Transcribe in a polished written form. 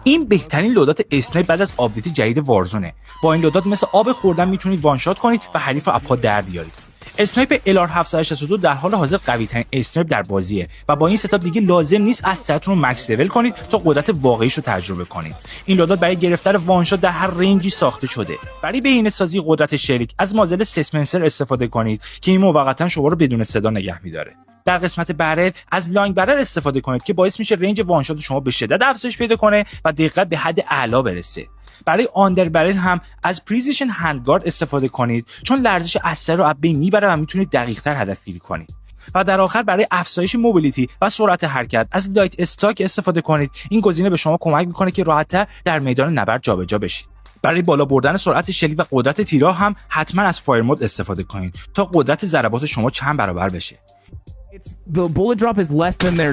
این بهترین لودات اسنایپ بعد از آپدیت جدید وارزونه. با این لودات مثل آب خوردن میتونید وان شات کنید و حریف رو از پا در بیارید. اسنایپ LR 762 در حال حاضر قوی ترین اسنایپ در بازیه و با این ستاپ دیگه لازم نیست اسلحه‌تون رو مکس لول کنید تا قدرت واقعیش رو تجربه کنید. این لودات برای گرفتن وان شات در هر رنجی ساخته شده. برای بهینه‌سازی قدرت شلیک از مازل سسپنسر استفاده کنید که این موقتا شما رو بدون صدا نگه می‌داره. در قسمت برل از لانگ برل استفاده کنید که باعث میشه رنج وان شات شما به شدت افزایش پیدا کنه و دقت به حد اعلا برسه. برای آندر برل هم از پریزیشن هندگارد استفاده کنید چون لرزش اسلحه رو از بین میبره و میتونید دقیق‌تر هدف گیری کنید. و در آخر برای افزایش موبیلیتی و سرعت حرکت از لایت استاک استفاده کنید. این گزینه به شما کمک میکنه که راحت‌تر در میدان نبرد جابجا بشید. برای بالا بردن سرعت شلیک و قدرت تیرها هم حتما از فایر مود استفاده کنید تا قدرت ضربات شما چند برابر بشه. The bullet drop is less than their